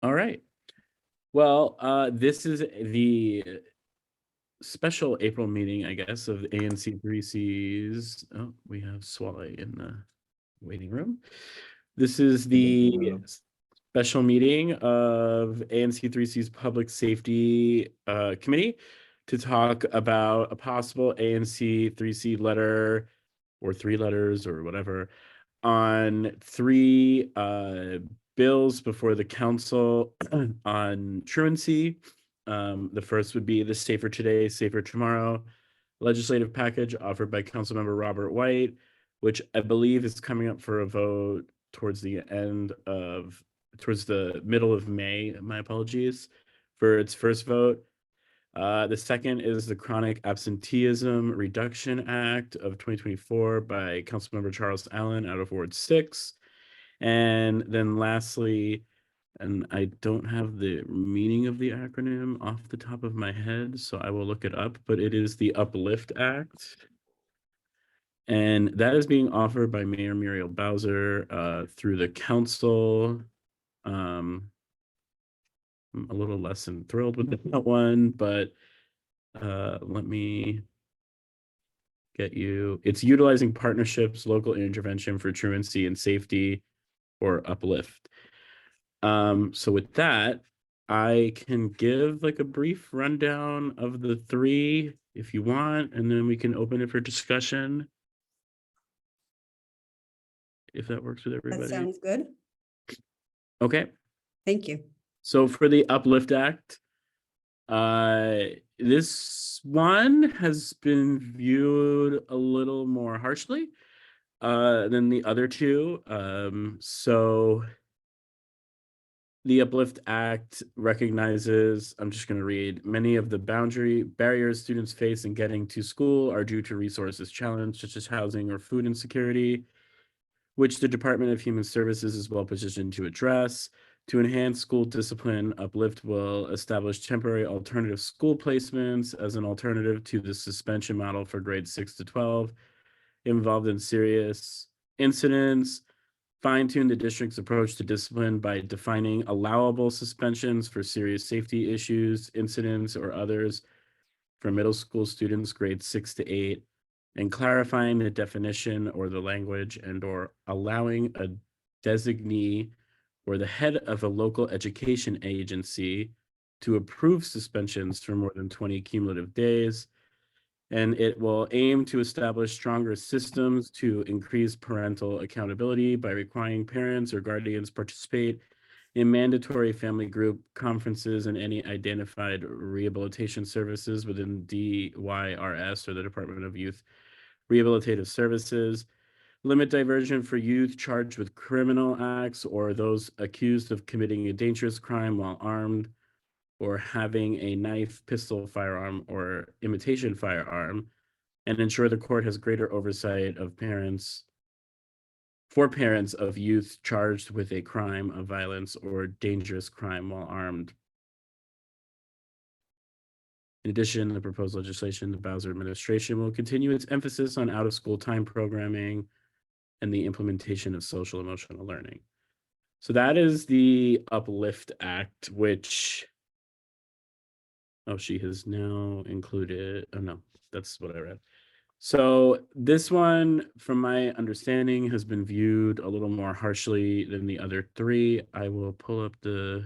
All right. Well, this is the special April meeting, I guess, of ANC3C's. Oh, we have Swale in the waiting room. This is the special meeting of ANC3C's Public Safety Committee to talk about a possible ANC3C letter or 3 letters or whatever on 3 bills before the council on truancy. The first would be the Safer Today, Safer Tomorrow legislative package offered by Councilmember Robert White, which I believe is coming up for a vote towards the middle of May, my apologies, for its first vote. The second is the Chronic Absenteeism Reduction Act of 2024 by Councilmember Charles Allen out of Ward 6. And then lastly, and I don't have the meaning of the acronym off the top of my head, so I will look it up, but it is the UPLIFT Act. And that is being offered by Mayor Muriel Bowser through the council. I'm a little less than thrilled with that one, but let me get you. It's utilizing partnerships, local intervention for truancy and safety, or UPLIFT. So with that, I can give like a brief rundown of the 3 if you want, and then we can open it for discussion. If that works with everybody. That sounds good. Okay. Thank you. So for the UPLIFT Act, this one has been viewed a little more harshly than the other 2. So the UPLIFT Act recognizes, I'm just going to read, many of the barriers students face in getting to school are due to resources challenged, such as housing or food insecurity, which the Department of Human Services is well positioned to address. To enhance school discipline, UPLIFT will establish temporary alternative school placements as an alternative to the suspension model for grades 6 to 12 involved in serious incidents, fine-tune the district's approach to discipline by defining allowable suspensions for serious safety issues, incidents, or others for middle school students grades 6 to 8, and clarifying the definition or the language and/or allowing a designee or the head of a local education agency to approve suspensions for more than 20 cumulative days. And it will aim to establish stronger systems to increase parental accountability by requiring parents or guardians participate in mandatory family group conferences and any identified rehabilitation services within DYRS, or the Department of Youth Rehabilitative Services. Limit diversion for youth charged with criminal acts or those accused of committing a dangerous crime while armed or having a knife, pistol, firearm, or imitation firearm, and ensure the court has greater oversight of parents of youth charged with a crime of violence or dangerous crime while armed. In addition, the proposed legislation, the Bowser administration will continue its emphasis on out-of-school time programming and the implementation of social emotional learning. So that is the UPLIFT Act, which, oh, she has now included, oh no, that's what I read. So this one, from my understanding, has been viewed a little more harshly than the other 3. I will pull up the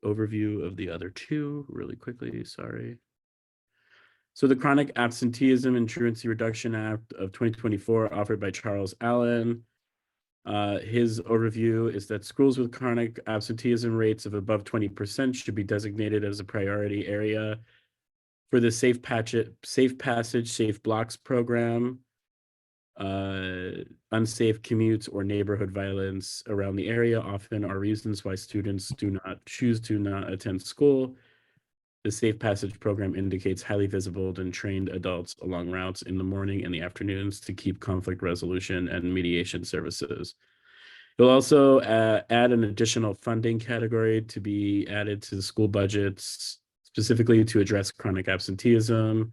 overview of the other 2 really quickly, sorry. So the Chronic Absenteeism and Truancy Reduction Act of 2024, offered by Charles Allen. His overview is that schools with chronic absenteeism rates of above 20% should be designated as a priority area for the Safe Passage, Safe Blocks program. Unsafe commutes or neighborhood violence around the area often are reasons why students choose to not attend school. The Safe Passage program indicates highly visible and trained adults along routes in the morning and the afternoons to keep conflict resolution and mediation services. You'll also add an additional funding category to be added to the school budgets, specifically to address chronic absenteeism.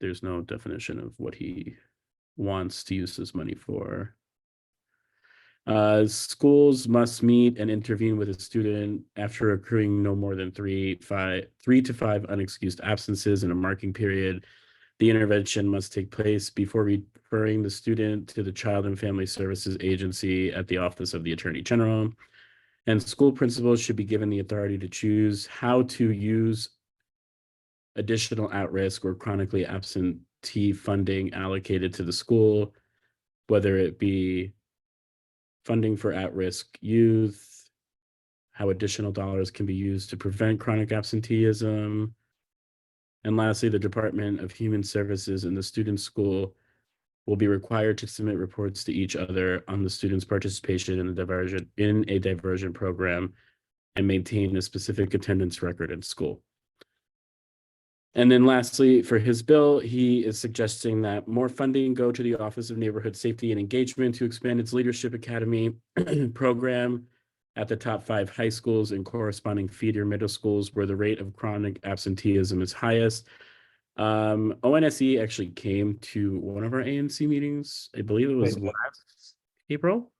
there's no definition of what he wants to use this money for. Schools must meet and intervene with a student after accruing no more than 3 to 5 unexcused absences in a marking period. The intervention must take place before referring the student to the Child and Family Services Agency at the Office of the Attorney General. And school principals should be given the authority to choose how to use additional at-risk or chronically absentee funding allocated to the school, whether it be funding for at-risk youth, how additional dollars can be used to prevent chronic absenteeism. And lastly, the Department of Human Services and the student school will be required to submit reports to each other on the student's participation in a diversion program and maintain a specific attendance record in school. And then lastly, for his bill, he is suggesting that more funding go to the Office of Neighborhood Safety and Engagement to expand its Leadership Academy program at the top 5 high schools and corresponding feeder middle schools where the rate of chronic absenteeism is highest. ONSE actually came to one of our ANC meetings. I believe it was last April,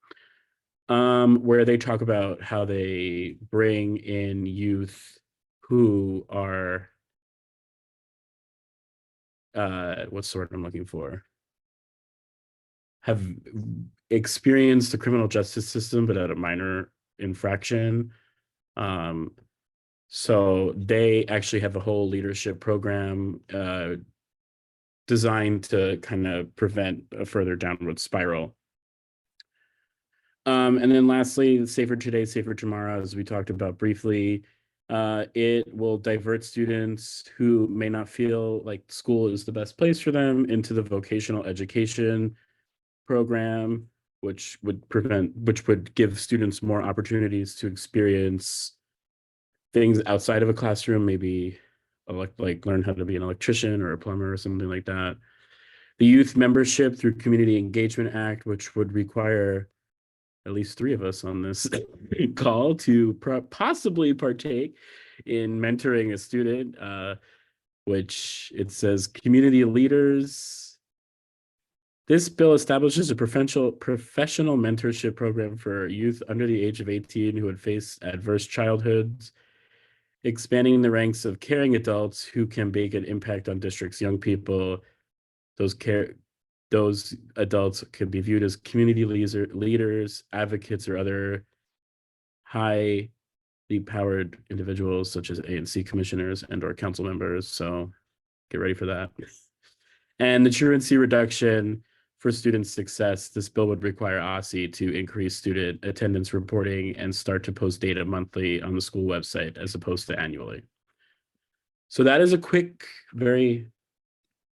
where they talk about how they bring in youth who are what's the word I'm looking for? Have experienced the criminal justice system, but at a minor infraction. So they actually have a whole leadership program designed to kind of prevent a further downward spiral. And then lastly, Safer Today, Safer Tomorrow, as we talked about briefly, it will divert students who may not feel like school is the best place for them into the vocational education program, which would give students more opportunities to experience things outside of a classroom, maybe like learn how to be an electrician or a plumber or something like that. The youth membership through Community Engagement Act, which would require at least 3 of us on this call to possibly partake in mentoring a student, which it says community leaders. This bill establishes a professional mentorship program for youth under the age of 18 who would face adverse childhoods, expanding the ranks of caring adults who can make an impact on district's young people. Those adults can be viewed as community leaders, advocates, or other highly powered individuals such as ANC commissioners and or council members. So get ready for that. And the truancy reduction for student success, this bill would require OSSE to increase student attendance reporting and start to post data monthly on the school website as opposed to annually. So that is a quick, very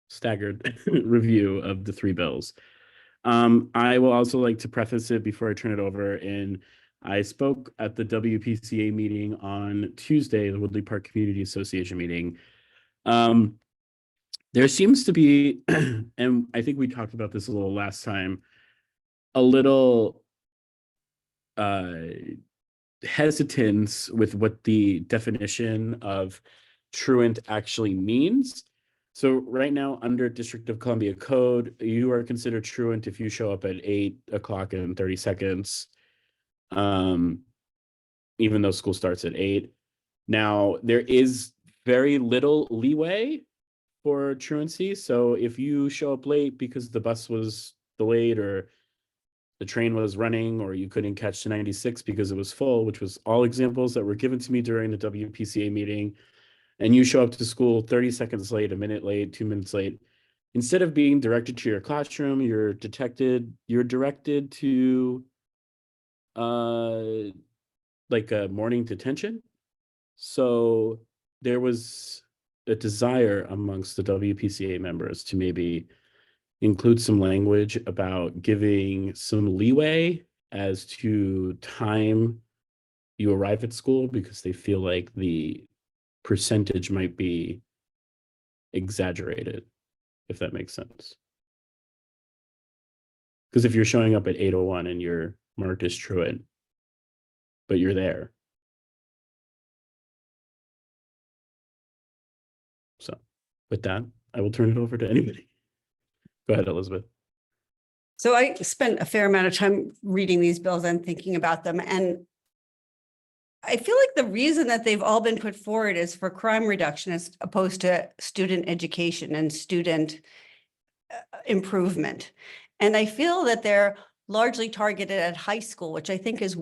staggered review of the 3 bills. I will also like to preface it before I turn it over. And I spoke at the WPCA meeting on Tuesday, the Woodley Park Community Association meeting. There seems to be, and I think we talked about this a little last time, a little hesitance with what the definition of truant actually means. So right now, under District of Columbia Code, you are considered truant if you show up at 8 o'clock and 30 seconds, even though school starts at 8. Now, there is very little leeway for truancy. So if you show up late because the bus was delayed or the train was running or you couldn't catch the 96 because it was full, which was all examples that were given to me during the WPCA meeting, and you show up to school 30 seconds late, a minute late, 2 minutes late, instead of being directed to your classroom, you're directed to like a morning detention. So there was a desire amongst the WPCA members to maybe include some language about giving some leeway as to time you arrive at school, because they feel like the percentage might be exaggerated, if that makes sense. Because if you're showing up at 8:01 and you're marked as truant, but you're there. So with that, I will turn it over to anybody. Go ahead, Elizabeth. So I spent a fair amount of time reading these bills and thinking about them. And I feel like the reason that they've all been put forward is for crime reduction as opposed to student education and student improvement. And I feel that they're largely targeted at high school, which I think is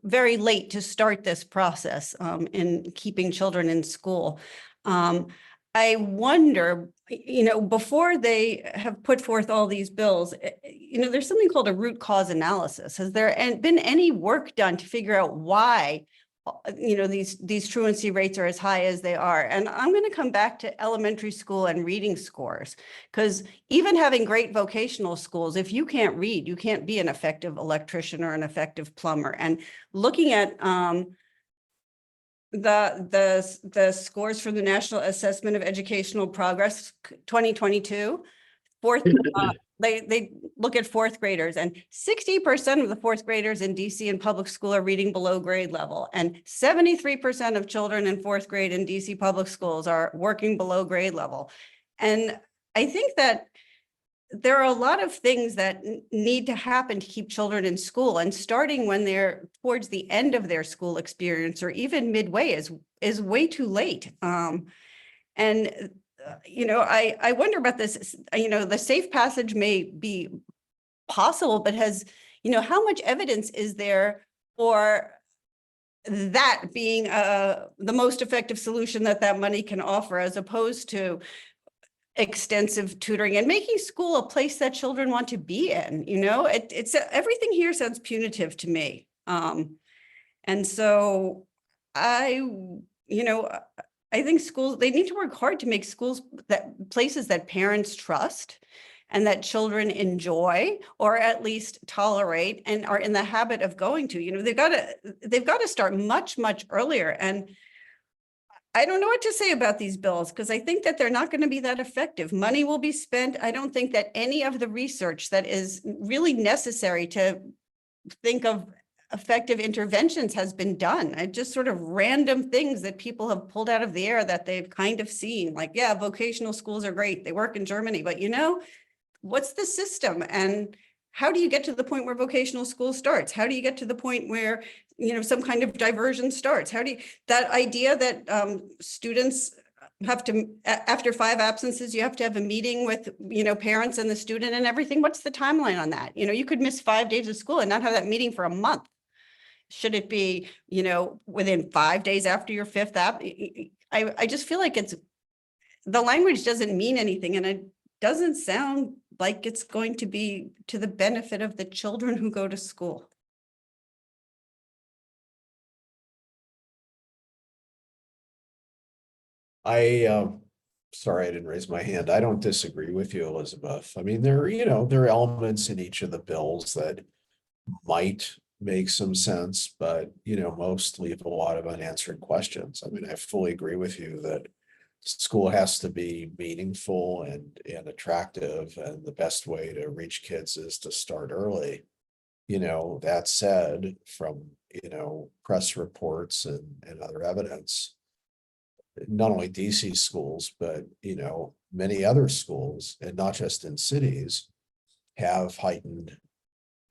very late to start this process in keeping children in school. I wonder, before they have put forth all these bills, there's something called a root cause analysis. Has there been any work done to figure out why, these truancy rates are as high as they are? And I'm going to come back to elementary school and reading scores, because even having great vocational schools, if you can't read, you can't be an effective electrician or an effective plumber. And looking at the scores from the National Assessment of Educational Progress 2022, they look at fourth graders, and 60% of the fourth graders in DC in public school are reading below grade level, and 73% of children in fourth grade in DC public schools are working below grade level. And I think that there are a lot of things that need to happen to keep children in school, and starting when they're towards the end of their school experience or even midway is way too late. I wonder about this. The safe passage may be possible, but how much evidence is there for that being the most effective solution that money can offer, as opposed to extensive tutoring and making school a place that children want to be in? It's everything here sounds punitive to me. And so I think schools, they need to work hard to make schools places that parents trust and that children enjoy, or at least tolerate, and are in the habit of going to. They've got to start much, much earlier. And I don't know what to say about these bills, because I think that they're not going to be that effective. Money will be spent. I don't think that any of the research that is really necessary to think of effective interventions has been done. Just sort of random things that people have pulled out of the air that they've kind of seen, like, yeah, vocational schools are great, they work in Germany, but what's the system? And how do you get to the point where vocational school starts? How do you get to the point where, some kind of diversion starts? That idea that students have to, after 5 absences, you have to have a meeting with, parents and the student and everything. What's the timeline on that? You could miss 5 days of school and not have that meeting for a month. Should it be, within 5 days after your 5th app? I just feel like the language doesn't mean anything, and it doesn't sound like it's going to be to the benefit of the children who go to school. Sorry, I didn't raise my hand. I don't disagree with you, Elizabeth. I mean, there are elements in each of the bills that might make some sense, but most leave a lot of unanswered questions. I mean, I fully agree with you that school has to be meaningful and attractive, and the best way to reach kids is to start early. That said, from press reports and other evidence, not only DC schools, but many other schools, and not just in cities, have heightened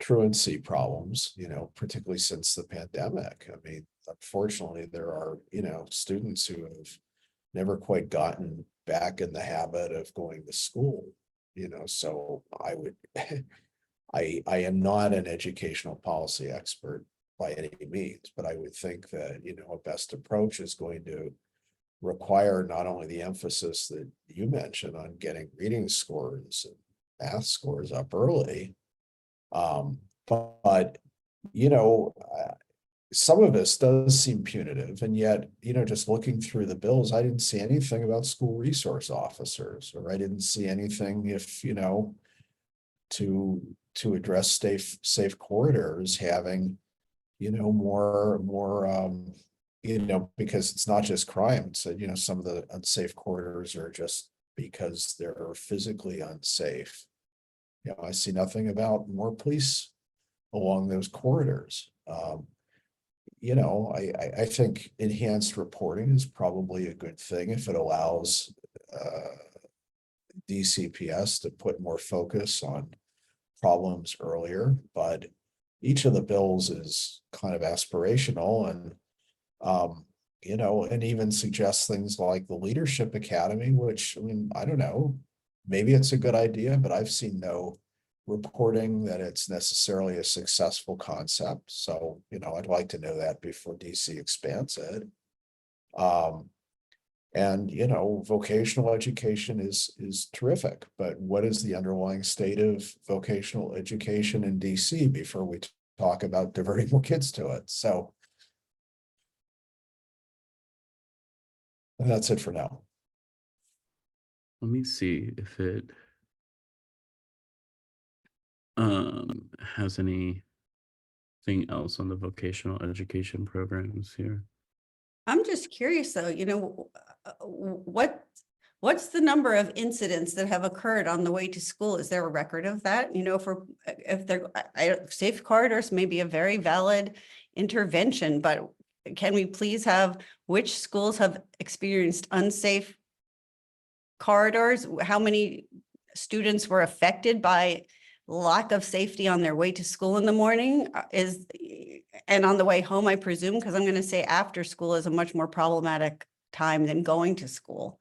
truancy problems, particularly since the pandemic. I mean, unfortunately, there are, students who have never quite gotten back in the habit of going to school, so I would, I am not an educational policy expert by any means, but I would think that, a best approach is going to require not only the emphasis that you mentioned on getting reading scores and math scores up early, but some of this does seem punitive, and yet, just looking through the bills, I didn't see anything about school resource officers, or I didn't see anything if, to address safe corridors, having, more, because it's not just crime. So, some of the unsafe corridors are just because they're physically unsafe. I see nothing about more police along those corridors. I think enhanced reporting is probably a good thing if it allows DCPS to put more focus on problems earlier, but each of the bills is kind of aspirational and, you know, and even suggests things like the Leadership Academy, which, I mean, I don't know, maybe it's a good idea, but I've seen no reporting that it's necessarily a successful concept. So, you know, I'd like to know that before DC expands it. And, you know, vocational education is terrific, but what is the underlying state of vocational education in DC before we talk about diverting more kids to it? So that's it for now. Let me see if it has anything else on the vocational education programs here. I'm just curious though, you know, what's the number of incidents that have occurred on the way to school? Is there a record of that? You know, if they're safe corridors may be a very valid intervention, but can we please have which schools have experienced unsafe corridors? How many students were affected by lack of safety on their way to school in the morning and on the way home, I presume, because I'm going to say after school is a much more problematic time than going to school.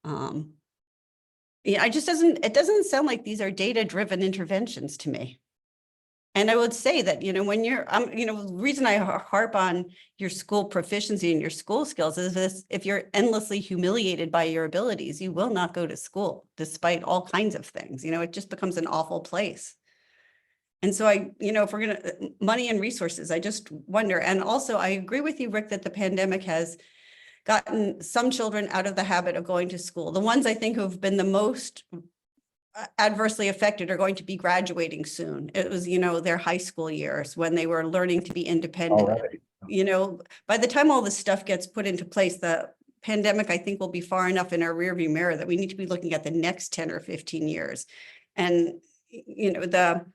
Yeah, it doesn't sound like these are data-driven interventions to me. And I would say that, you know, when you know, the reason I harp on your school proficiency and your school skills is this: if you're endlessly humiliated by your abilities, you will not go to school despite all kinds of things. You know, it just becomes an awful place. And so you know, if we're going to money and resources, I just wonder. And also I agree with you, Rick, that the pandemic has gotten some children out of the habit of going to school. The ones I think who've been the most adversely affected are going to be graduating soon. It was, you know, their high school years when they were learning to be independent. Already. You know, by the time all this stuff gets put into place, the pandemic, I think, will be far enough in our rearview mirror that we need to be looking at the next 10 or 15 years. And, you know,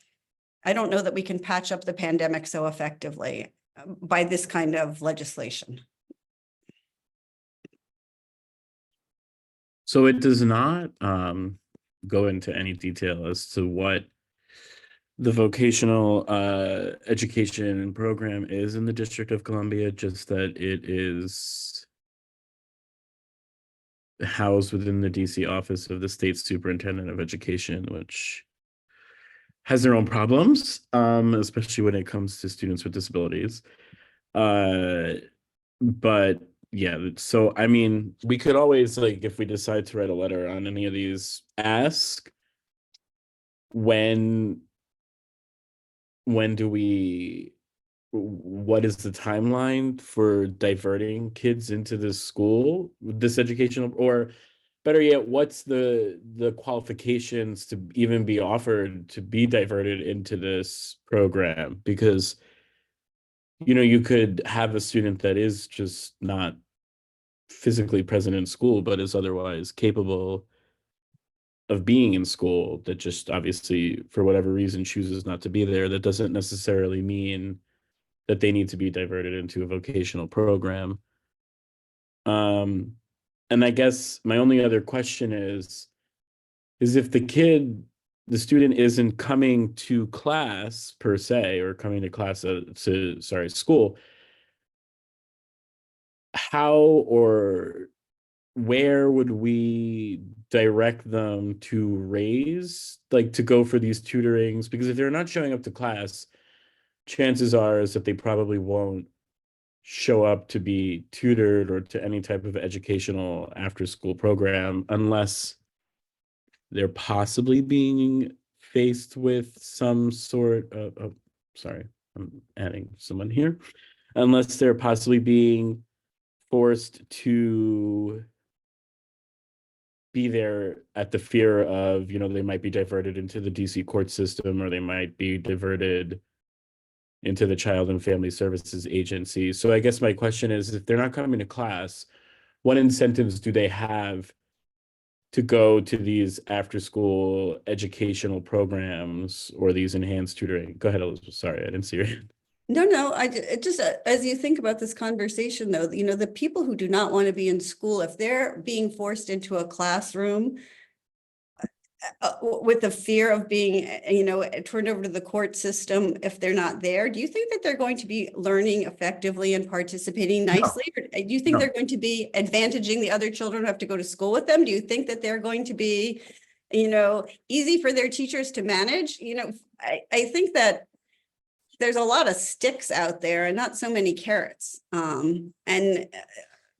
I don't know that we can patch up the pandemic so effectively by this kind of legislation. So it does not go into any detail as to what the vocational education program is in the District of Columbia, just that it is housed within the DC office of the State Superintendent of Education, which has their own problems, especially when it comes to students with disabilities. But yeah, so I mean, we could always, like, if we decide to write a letter on any of these, ask what is the timeline for diverting kids into this school, this educational, or better yet, what's the qualifications to even be offered to be diverted into this program? Because, you know, you could have a student that is just not physically present in school, but is otherwise capable of being in school, that just obviously, for whatever reason, chooses not to be there. That doesn't necessarily mean that they need to be diverted into a vocational program. And I guess my only other question is if the student isn't coming to class per se, or coming to class school, how or where would we direct them to go for these tutorings? Because if they're not showing up to class, chances are is that they probably won't show up to be tutored or to any type of educational after school program unless they're possibly being faced with some sort of sorry, I'm adding someone here, unless they're possibly being forced to be there at the fear of, you know, they might be diverted into the DC court system, or they might be diverted into the Child and Family Services Agency. So I guess my question is, if they're not coming to class, what incentives do they have to go to these after-school educational programs or these enhanced tutoring? Go ahead, Elizabeth. Sorry, I didn't see your hand. No, it just, as you think about this conversation though, you know, the people who do not want to be in school, if they're being forced into a classroom, with the fear of being, turned over to the court system if they're not there, do you think that they're going to be learning effectively and participating nicely? Or do you think No. they're going to be advantaging the other children who have to go to school with them? Do you think that they're going to be, easy for their teachers to manage? I think that there's a lot of sticks out there and not so many carrots. And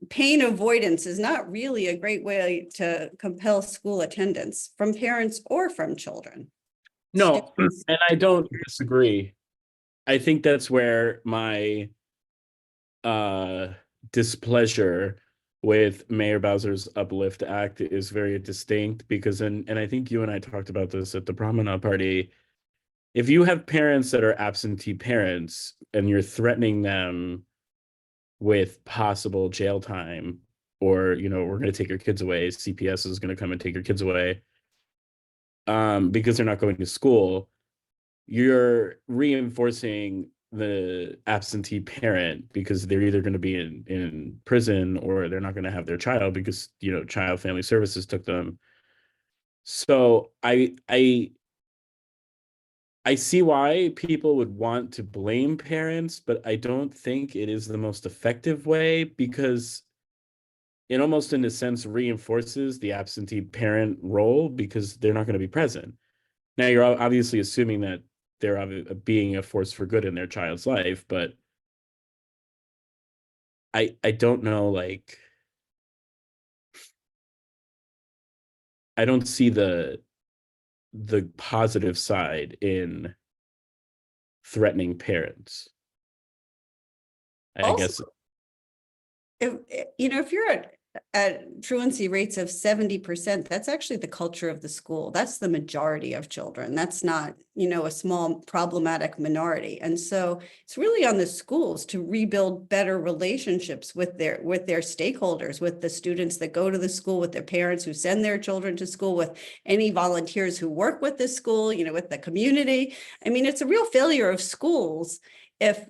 pain avoidance is not really a great way to compel school attendance from parents or from children. No, Students- and I don't disagree. I think that's where my displeasure with Mayor Bowser's Uplift Act is very distinct, because and I think you and I talked about this at the Promenade Party. If you have parents that are absentee parents and you're threatening them with possible jail time, or we're going to take your kids away, CPS is going to come and take your kids away, because they're not going to school, you're reinforcing the absentee parent, because they're either going to be in prison or they're not going to have their child because child family services took them. So I see why people would want to blame parents, but I don't think it is the most effective way, because it almost, in a sense, reinforces the absentee parent role because they're not going to be present. Now, you're obviously assuming that they're being a force for good in their child's life, but I don't know, like, I don't see the positive side in threatening parents. I Also, guess if you're at truancy rates of 70%, that's actually the culture of the school. That's the majority of children. That's not, a small problematic minority. And so it's really on the schools to rebuild better relationships with their stakeholders, with the students that go to the school, with their parents who send their children to school, with any volunteers who work with the school, with the community. I mean, it's a real failure of schools if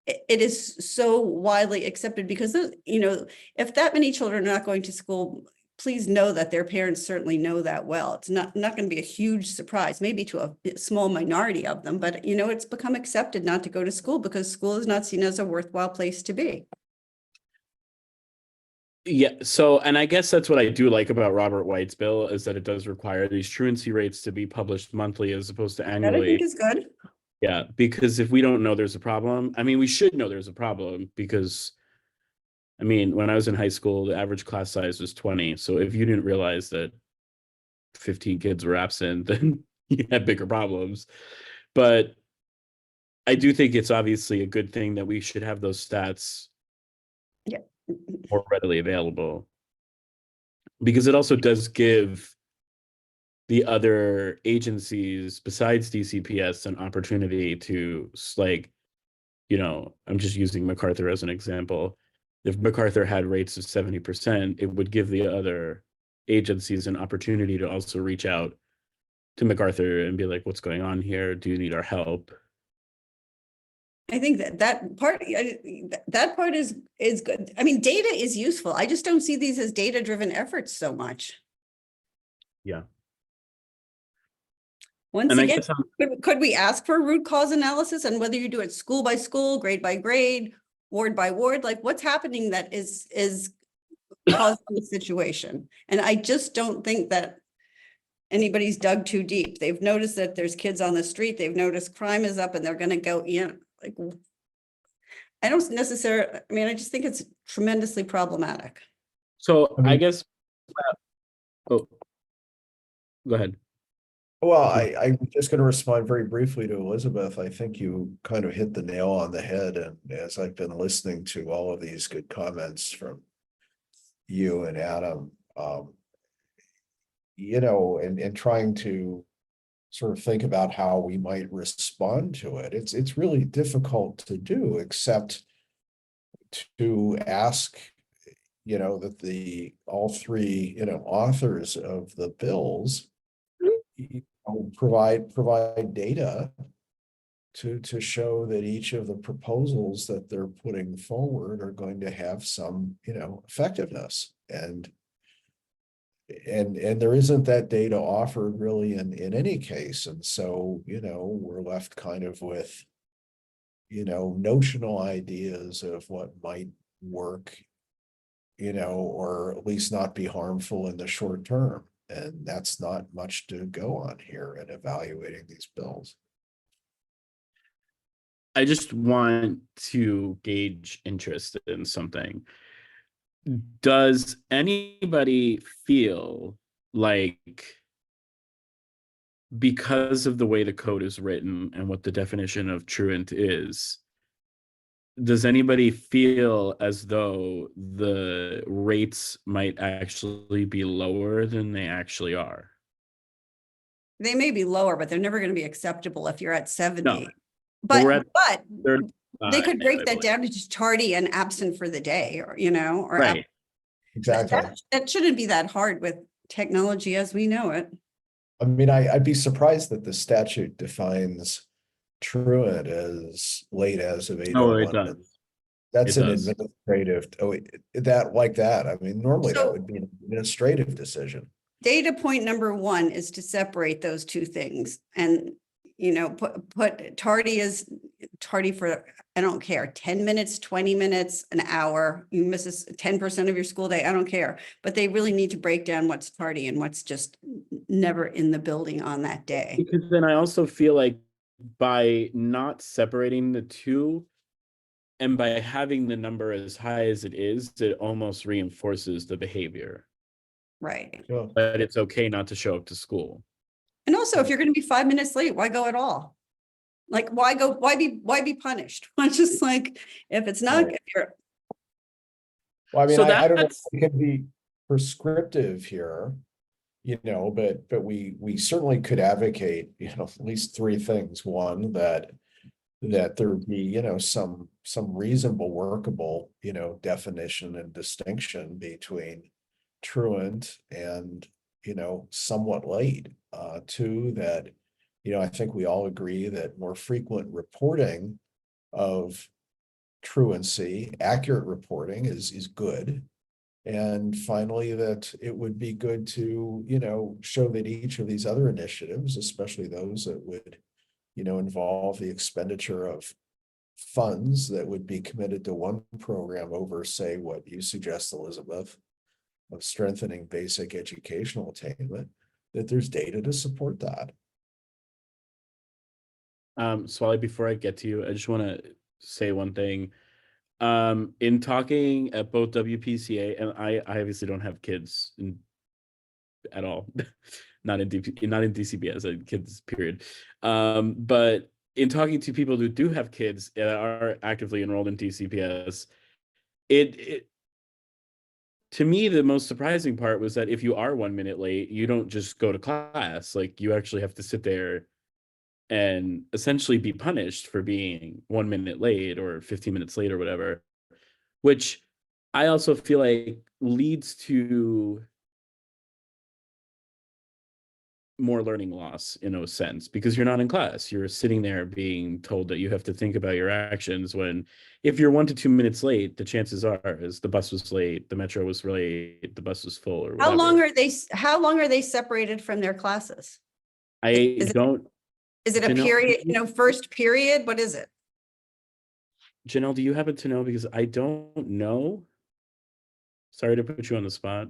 it is so widely accepted, because if that many children are not going to school, please know that their parents certainly know that well. It's not going to be a huge surprise, maybe to a small minority of them, but it's become accepted not to go to school because school is not seen as a worthwhile place to be. Yeah, so, and I guess that's what I do like about Robert White's bill, is that it does require these truancy rates to be published monthly as opposed to That I annually. think is good. Yeah, because if we don't know there's a problem, I mean, we should know there's a problem, because, I mean, when I was in high school, the average class size was 20. So if you didn't realize that 15 kids were absent, then you had bigger problems. But I do think it's obviously a good thing that we should have those stats Yeah. more readily available, because it also does give the other agencies besides DCPS an opportunity to, like, I'm just using MacArthur as an example. If MacArthur had rates of 70%, it would give the other agencies an opportunity to also reach out to MacArthur and be like, what's going on here? Do you need our help? I think that part is good. I mean, data is useful. I just don't see these as data-driven efforts so much. Yeah. Once And I again, guess could we ask for root cause analysis, and whether you do it school by school, grade by grade, ward by ward, like what's happening that is causing the situation? And I just don't think that anybody's dug too deep. They've noticed that there's kids on the street. They've noticed crime is up, and they're going to go in. Like, I don't necessarily, I mean, I just think it's tremendously problematic. so. I mean- I guess. Oh, go ahead. Well, I'm just going to respond very briefly to Elizabeth. I think you kind of hit the nail on the head. And as I've been listening to all of these good comments from you and Adam, and trying to sort of think about how we might respond to it, it's really difficult to do, except to ask, that all three, authors of the bills provide data to show that each of the proposals that they're putting forward are going to have some, effectiveness. And and there isn't that data offered really in any case. And so, we're left kind of with, notional ideas of what might work, or at least not be harmful in the short term. And that's not much to go on here in evaluating these bills. I just want to gauge interest in something. Does anybody feel like, because of the way the code is written and what the definition of truant is, does anybody feel as though the rates might actually be lower than they actually are? They may be lower, but they're never going to be acceptable if you're at 70. No. But we're at but they 35, could I break that believe. down to just tardy and absent for the day, or or Right. Exactly. that shouldn't be that hard with technology as we know it. I mean, I'd be surprised that the statute defines truant as late as of Oh, it 8:01. does. That's It an does. administrative, that like that. I mean, normally that So- would be an administrative decision. Data point number one is to separate those two things, and put tardy for, I don't care, 10 minutes, 20 minutes, an hour. You miss 10% of your school day, I don't care. But they really need to break down what's tardy and what's just never in the building on that day. Because then I also feel like by not separating the two and by having the number as high as it is, it almost reinforces the behavior. Right. Sure. But it's okay not to show up to school. And also, if you're going to be 5 minutes late, why go at all? Like, why be punished? It's just like, if it's not, Right. if you're, Well, I mean, So I don't know if that's- we can be prescriptive here, but we certainly could advocate, at least three things. One, that there be, some reasonable, workable, definition and distinction between truant and, somewhat late. Two, that, I think we all agree that more frequent reporting of truancy, accurate reporting is good. And finally, that it would be good to, show that each of these other initiatives, especially those that would, involve the expenditure of funds that would be committed to one program over, say, what you suggest, Elizabeth, of strengthening basic educational attainment, that there's data to support that. Swally, before I get to you, I just want to say one thing. In talking at both WPCA, and I obviously don't have kids at all, not in DCBS, kids, period. But in talking to people who do have kids that are actively enrolled in DCPS, it to me, the most surprising part was that if you are 1 minute late, you don't just go to class. Like, you actually have to sit there and essentially be punished for being 1 minute late or 15 minutes late or whatever, which I also feel like leads to more learning loss in a sense, because you're not in class. You're sitting there being told that you have to think about your actions, when if you're 1 to 2 minutes late, the chances are is the bus was late, the metro was late, the bus was full, or whatever. how long are they separated from their classes? Is it a Janelle, period, first period? What is it? Janelle, do you happen to know? Because I don't know. Sorry to put you on the spot.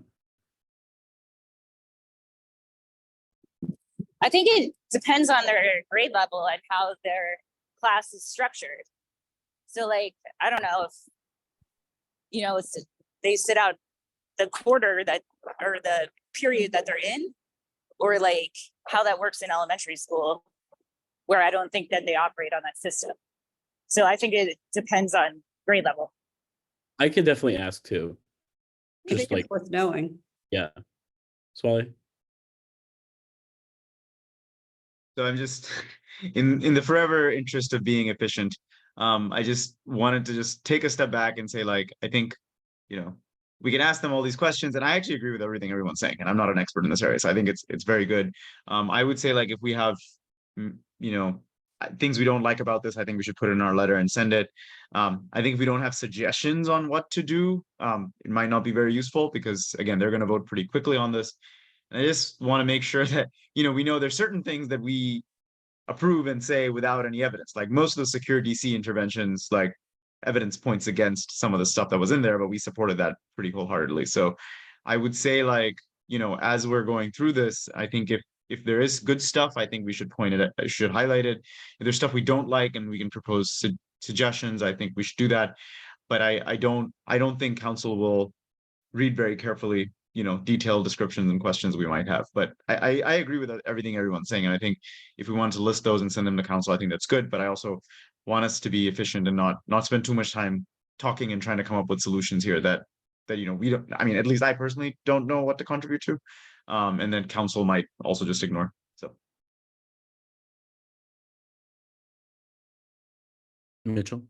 I think it depends on their grade level and how their class is structured. So, like, I don't know if, they sit out the quarter or the period that they're in, or like how that works in elementary school, where I don't think that they operate on that system. So I think it depends on grade level. I can definitely ask too. I think Just like, it's worth knowing. yeah. Swally? So I'm just in the forever interest of being efficient. I just wanted to just take a step back and say, like, I think, we can ask them all these questions, and I actually agree with everything everyone's saying, and I'm not an expert in this area, so I think it's very good. I would say, like, if we have, things we don't like about this, I think we should put in our letter and send it. I think if we don't have suggestions on what to do, it might not be very useful because again, they're going to vote pretty quickly on this. And I just want to make sure that, we know there's certain things that we approve and say without any evidence. Like most of the secure DC interventions, like evidence points against some of the stuff that was in there, but we supported that pretty wholeheartedly. So I would say like, as we're going through this, I think if there is good stuff, I think we should point it at, should highlight it. If there's stuff we don't like and we can propose suggestions, I think we should do that. But I don't think council will read very carefully, detailed descriptions and questions we might have. But I agree with everything everyone's saying. And I think if we want to list those and send them to council, I think that's good. But I also want us to be efficient and not spend too much time talking and trying to come up with solutions here that we don't, I mean, at least I personally don't know what to contribute to. And then council might also just ignore. So Mitchell.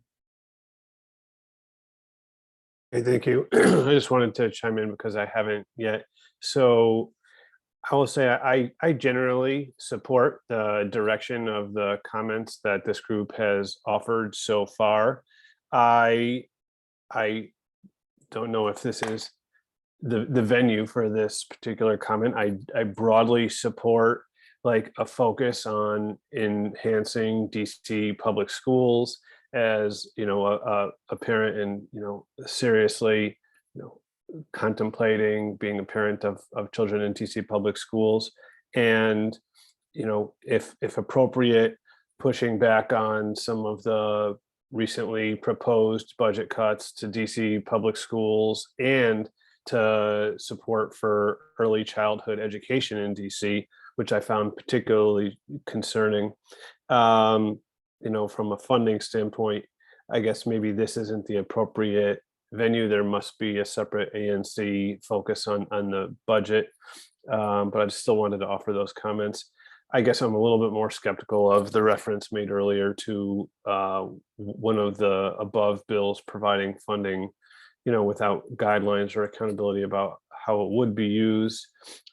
Hey, thank you. I just wanted to chime in because I haven't yet. So I will say I generally support the direction of the comments that this group has offered so far. I don't know if this is the venue for this particular comment. I broadly support like a focus on enhancing DC public schools as a parent and seriously contemplating being a parent of children in DC public schools, and if appropriate, pushing back on some of the recently proposed budget cuts to DC public schools and to support for early childhood education in DC, which I found particularly concerning. From a funding standpoint, I guess maybe this isn't the appropriate venue. There must be a separate ANC focus on the budget, but I still wanted to offer those comments. I guess I'm a little bit more skeptical of the reference made earlier to one of the above bills providing funding, without guidelines or accountability about how it would be used.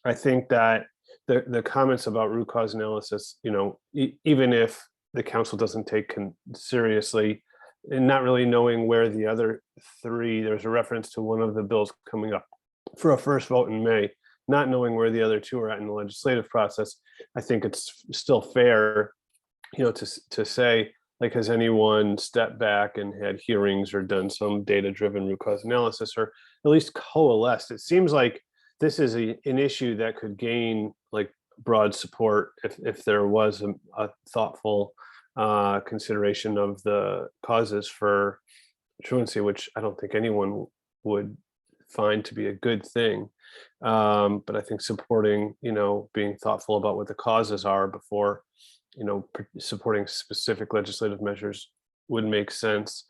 I think that the comments about root cause analysis, even if the council doesn't take seriously, and not really knowing where the other three, there's a reference to one of the bills coming up for a first vote in May, not knowing where the other two are at in the legislative process, I think it's still fair, to say, like, has anyone stepped back and had hearings or done some data-driven root cause analysis, or at least coalesced? It seems like this is an issue that could gain like broad support if there was a thoughtful consideration of the causes for truancy, which I don't think anyone would find to be a good thing. But I think supporting, being thoughtful about what the causes are before, supporting specific legislative measures would make sense.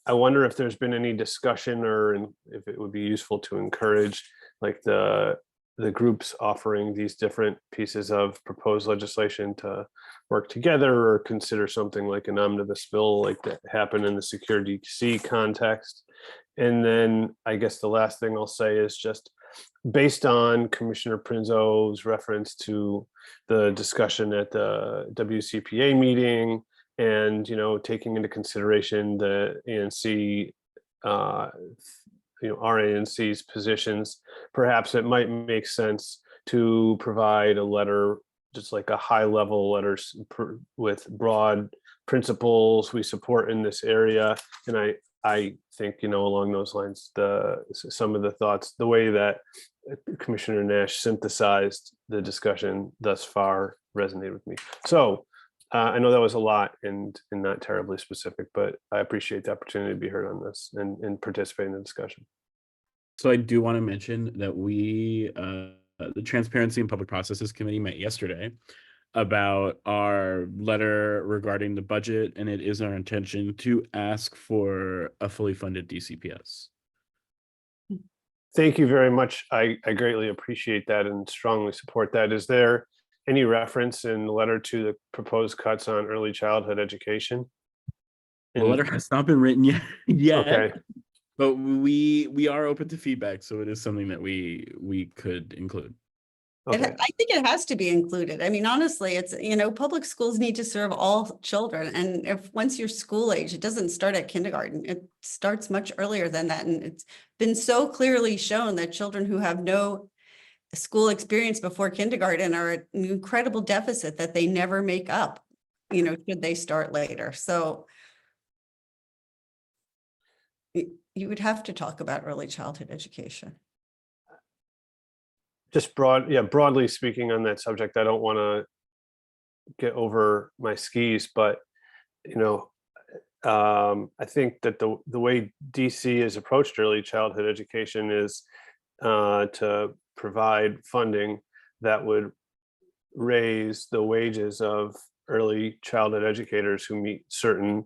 I wonder if there's been any discussion, or if it would be useful to encourage like the groups offering these different pieces of proposed legislation to work together, or consider something like an omnibus bill like that happened in the secure DC context. And then I guess the last thing I'll say is just based on Commissioner Prinzo's reference to the discussion at the WCPA meeting, and taking into consideration the ANC, our ANC's positions, perhaps it might make sense to provide a letter, just like a high level letter with broad principles we support in this area. And I think, along those lines, some of the thoughts, the way that Commissioner Nash synthesized the discussion thus far resonated with me. So I know that was a lot and not terribly specific, but I appreciate the opportunity to be heard on this and participate in the discussion. So I do want to mention that we, the Transparency and Public Processes Committee, met yesterday about our letter regarding the budget, and it is our intention to ask for a fully funded DCPS. Thank you very much. I greatly appreciate that and strongly support that. Is there any reference in the letter to the proposed cuts on early childhood education? The letter has not been written yet. Okay. But we are open to feedback, so it is something that we could include. Okay, I think it has to be included. I mean, honestly, it's, public schools need to serve all children. And if once you're school age, it doesn't start at kindergarten. It starts much earlier than that. And it's been so clearly shown that children who have no school experience before kindergarten are at an incredible deficit that they never make up, should they start later. So you would have to talk about early childhood education. just broadly speaking on that subject, I don't want to get over my skis, but I think that the way DC has approached early childhood education is to provide funding that would raise the wages of early childhood educators who meet certain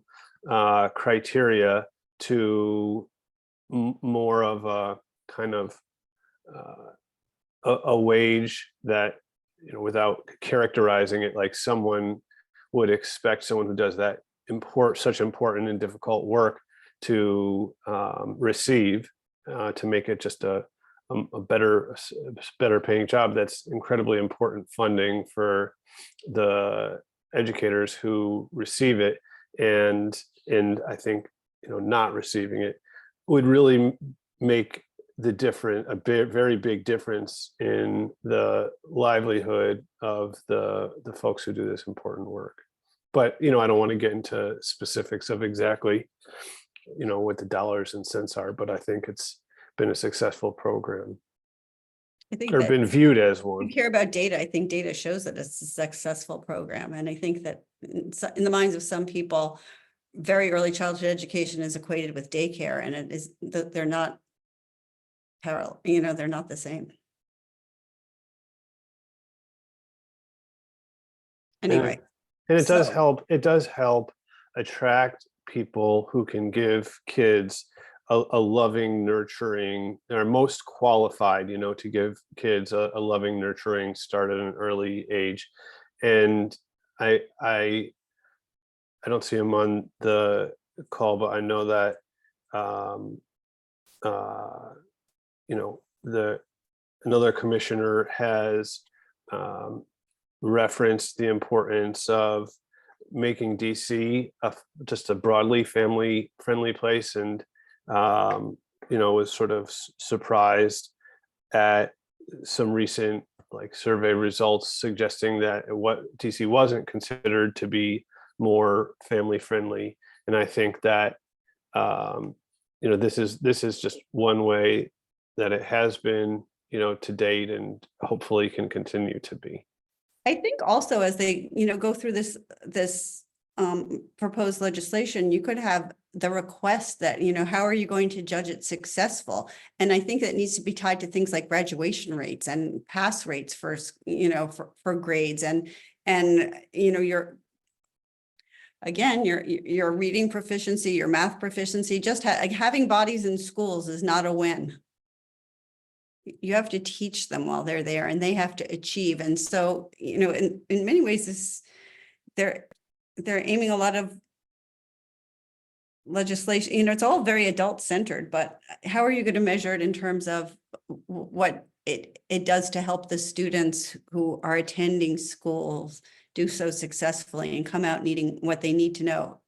criteria to more of a kind of a wage that, without characterizing it like someone would expect someone who does that such important and difficult work to receive, to make it just a better paying job. That's incredibly important funding for the educators who receive it, and I think not receiving it would really make a very big difference in the livelihood of the folks who do this important work. But I don't want to get into specifics of exactly what the dollars and cents are, but I think it's been a successful program, I think or that been viewed as if one. you care about data, I think data shows that it's a successful program. And I think that in the minds of some people, very early childhood education is equated with daycare, and it is that they're not parallel, they're not the same. Anyway. And it does So- help. It does help attract people who can give kids a loving, nurturing. They're most qualified, to give kids a loving, nurturing start at an early age. And I don't see him on the call, but I know that another commissioner has referenced the importance of making DC just a broadly family friendly place, and was sort of surprised at some recent survey results suggesting that what DC wasn't considered to be more family friendly. And I think that this is just one way that it has been to date, and hopefully can continue to be. I think also as they, go through this proposed legislation, you could have the request that, how are you going to judge it successful? And I think that needs to be tied to things like graduation rates and pass rates for grades, and your reading proficiency, your math proficiency. Just having bodies in schools is not a win. You have to teach them while they're there, and they have to achieve. And so, in many ways, they're aiming a lot of legislation, it's all very adult centered, but how are you going to measure it in terms of what it does to help the students who are attending schools do so successfully and come out needing what they need to know,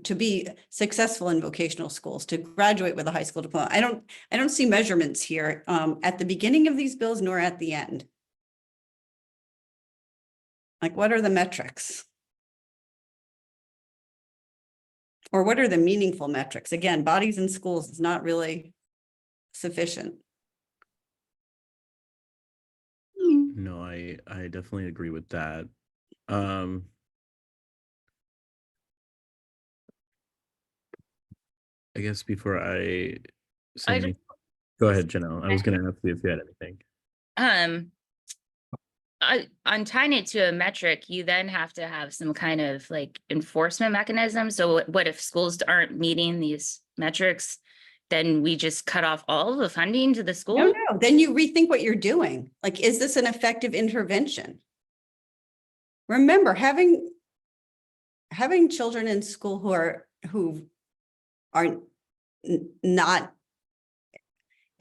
to be successful in vocational schools, to graduate with a high school diploma? I don't see measurements here at the beginning of these bills nor at the end. What are the metrics? Or what are the meaningful metrics? Again, bodies in schools is not really sufficient. No, I definitely agree with that. I guess before I say anything, go ahead, Janelle. I was going to ask you if you had anything. On tying it to a metric, you then have to have some kind of enforcement mechanism. So what if schools aren't meeting these metrics? Then we just cut off all the funding to the school? No. Then you rethink what you're doing. Is this an effective intervention? Remember, having children in school who are not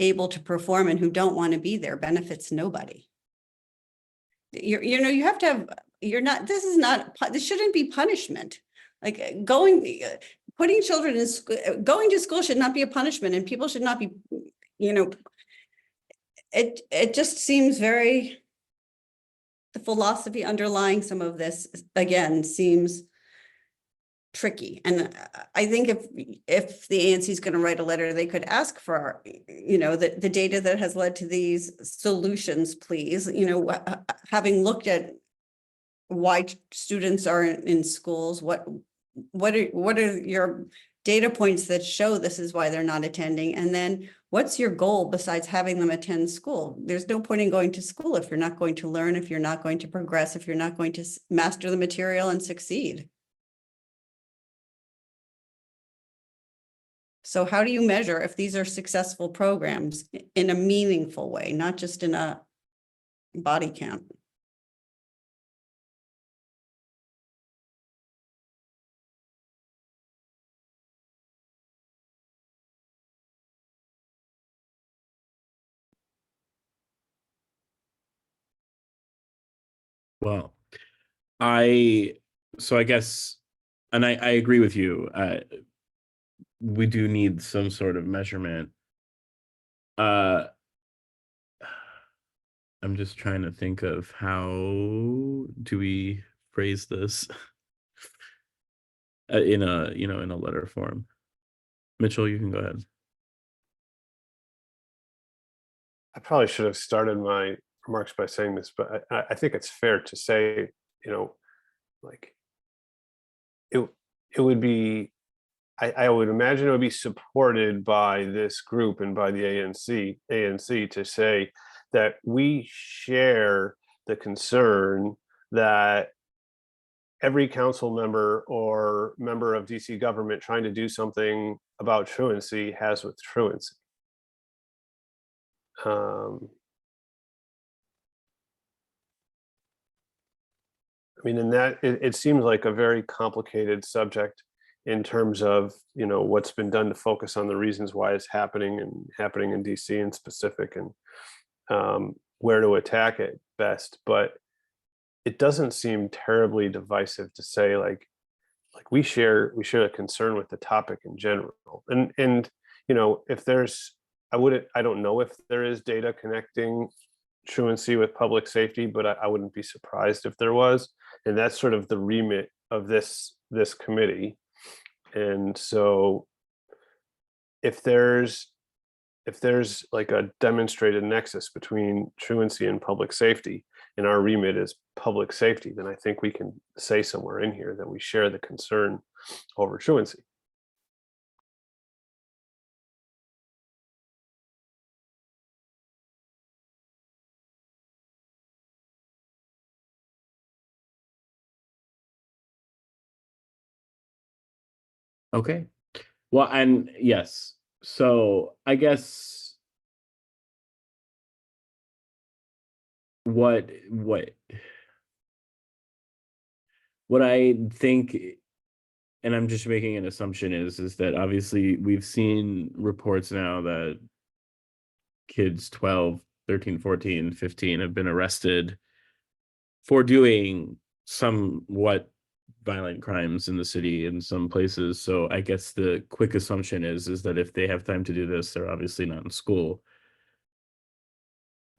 able to perform and who don't want to be there benefits nobody. You have to have, this shouldn't be punishment. Like putting children in school, going to school should not be a punishment, and people should not be, it just seems very, the philosophy underlying some of this, again, seems tricky. And I think if the ANC is going to write a letter, they could ask for, the data that has led to these solutions, please, having looked at why students are in schools, what are your data points that show this is why they're not attending? And then what's your goal besides having them attend school? There's no point in going to school if you're not going to learn, if you're not going to progress, if you're not going to master the material and succeed. So how do you measure if these are successful programs in a meaningful way, not just in a body count? Well, I guess, and I agree with you. We do need some sort of measurement. I'm just trying to think of how do we phrase this in a in a letter form. Mitchell, you can go ahead. I probably should have started my remarks by saying this, but I think it's fair to say, like it would be, I would imagine it would be supported by this group and by the ANC to say that we share the concern that every council member or member of DC government trying to do something about truancy has with truancy. I mean, in that, it seems like a very complicated subject in terms of, what's been done to focus on the reasons why it's happening in DC in specific, and where to attack it best. But it doesn't seem terribly divisive to say like we share a concern with the topic in general. And if there's, I don't know if there is data connecting truancy with public safety, but I wouldn't be surprised if there was. And that's sort of the remit of this committee. And so if there's like a demonstrated nexus between truancy and public safety, and our remit is public safety, then I think we can say somewhere in here that we share the concern over truancy. Okay. Well, and yes. So I guess what I think, and I'm just making an assumption, is that obviously we've seen reports now that kids 12, 13, 14, 15 have been arrested for doing somewhat violent crimes in the city in some places. So I guess the quick assumption is that if they have time to do this, they're obviously not in school.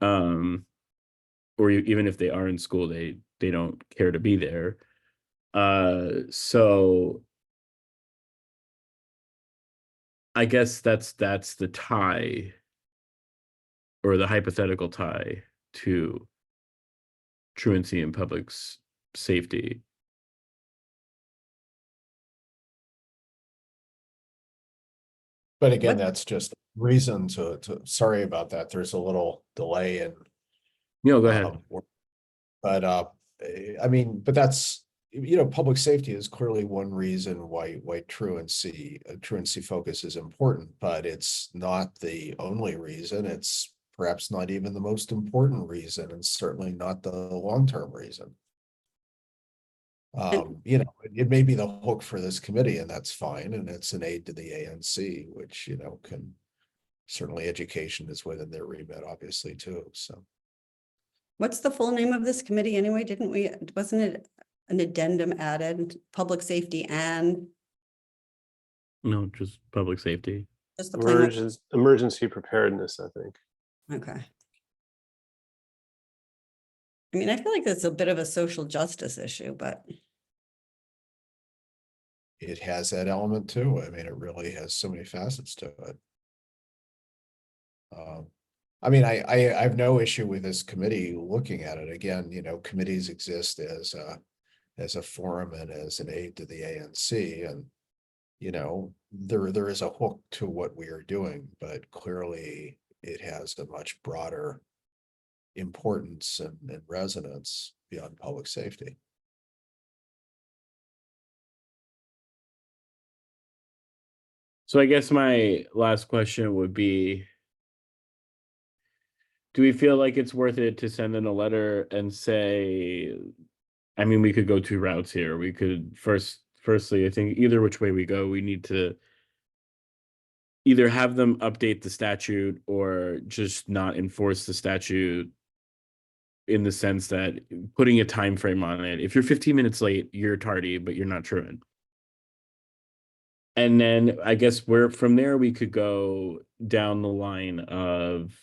Or even if they are in school, they don't care to be there. So I guess that's the tie, or the hypothetical tie, to truancy and public safety. But again, that's just reason to sorry about that. There's a little delay in. Go ahead. But I mean, but that's, public safety is clearly one reason why truancy focus is important, but it's not the only reason. It's perhaps not even the most important reason, and certainly not the long-term reason. It may be the hook for this committee, and that's fine, and it's an aid to the ANC, which can certainly education is within their remit, obviously, too, so. What's the full name of this committee anyway? Wasn't it an addendum added, public safety and No, just public safety. just the plain? Emergency preparedness, I think. Okay. I mean, I feel like that's a bit of a social justice issue, but It has that element too. I mean, it really has so many facets to it. I mean, I have no issue with this committee looking at it. Again, committees exist as a forum and as an aid to the ANC, and there is a hook to what we are doing, but clearly it has a much broader importance and resonance beyond public safety. So I guess my last question would be, do we feel like it's worth it to send in a letter and say, I mean, we could go two routes here. We could firstly, I think either which way we go, we need to either have them update the statute or just not enforce the statute, in the sense that putting a time frame on it. If you're 15 minutes late, you're tardy, but you're not truant. And then I guess from there we could go down the line of,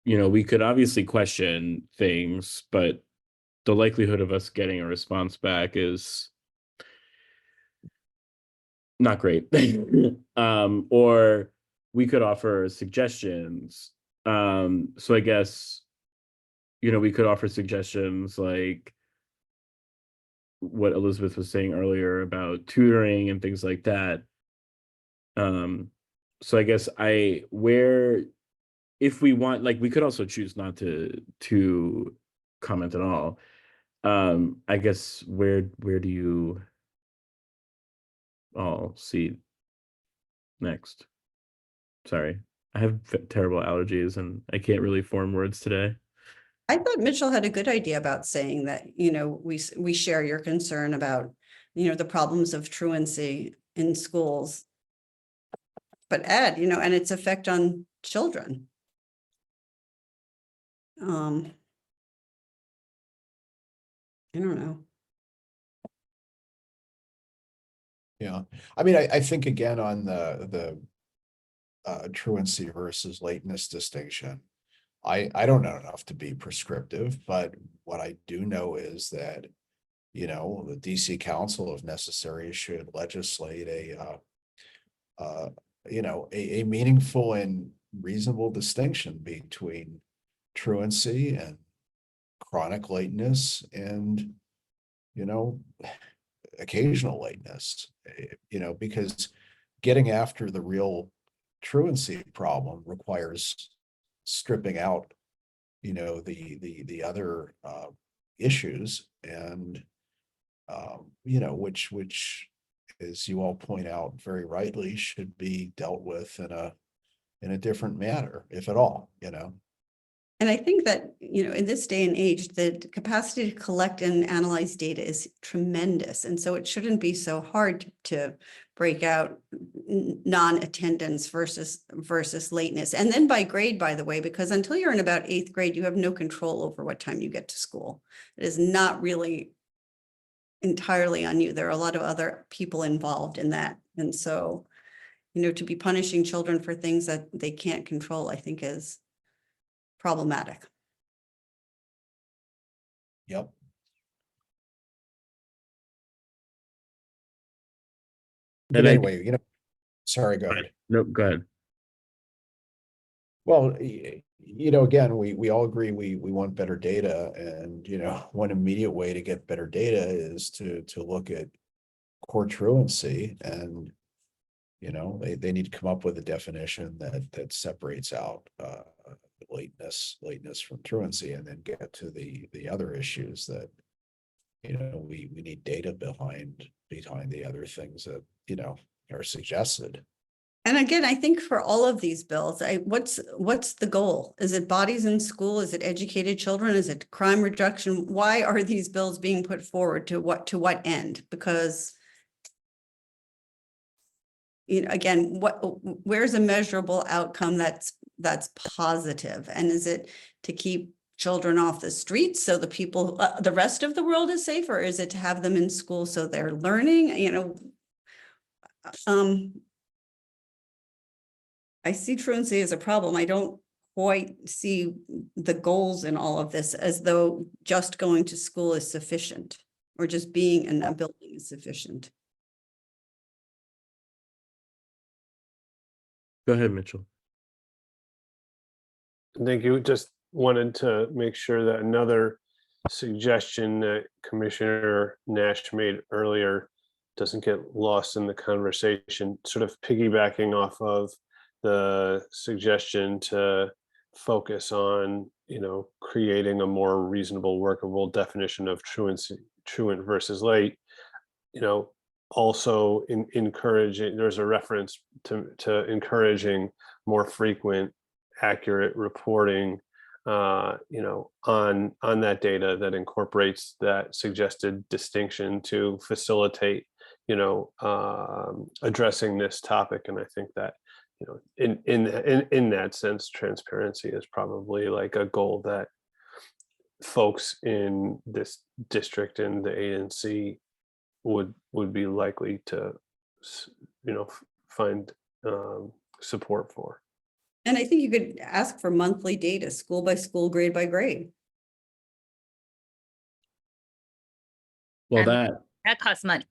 we could obviously question things, but the likelihood of us getting a response back is not great. Or we could offer suggestions. So I guess, we could offer suggestions like what Elizabeth was saying earlier about tutoring and things like that. So I guess if we want, like, we could also choose not to comment at all. I guess where do you all see next? Sorry, I have terrible allergies and I can't really form words today. I thought Mitchell had a good idea about saying that, we share your concern about, the problems of truancy in schools. But Ed, and its effect on children. I don't know. Yeah, I mean, I think again on the truancy versus lateness distinction, I don't know enough to be prescriptive, but what I do know is that, the DC Council, if necessary, should legislate a meaningful and reasonable distinction between truancy and chronic lateness and, occasional lateness, because getting after the real truancy problem requires stripping out, the other issues, and which, as you all point out very rightly, should be dealt with in a different manner, if at all. And I think that, in this day and age, the capacity to collect and analyze data is tremendous. And so it shouldn't be so hard to break out non-attendance versus lateness. And then by grade, by the way, because until you're in about 8th grade, you have no control over what time you get to school. It is not really entirely on you. There are a lot of other people involved in that. And so, to be punishing children for things that they can't control, I think is problematic. Yep. But anyway, sorry, go ahead. No, go ahead. Well, again, we all agree we want better data, and one immediate way to get better data is to look at core truancy, and they need to come up with a definition that separates out lateness from truancy, and then get to the other issues that we need data behind the other things that are suggested. And again, I think for all of these bills, what's the goal? Is it bodies in school? Is it educated children? Is it crime reduction? Why are these bills being put forward? To what end? Because you know, again, where's a measurable outcome that's positive? And is it to keep children off the streets so the people, the rest of the world is safe, or is it to have them in school so they're learning? You know, I see truancy as a problem. I don't quite see the goals in all of this as though just going to school is sufficient, or just being in a building is sufficient. Go ahead, Mitchell. Thank you. Just wanted to make sure that another suggestion that Commissioner Nash made earlier doesn't get lost in the conversation, sort of piggybacking off of the suggestion to focus on, you know, creating a more reasonable, workable definition of truant versus late. You know, also encouraging, there's a reference to encouraging more frequent, accurate reporting, you know, on that data that incorporates that suggested distinction to facilitate, you know, addressing this topic. And I think that, you know, in that sense, transparency is probably like a goal that folks in this district and the ANC would be likely to, you know, find support for. And I think you could ask for monthly data, school by school, grade by grade. Well, And that costs money.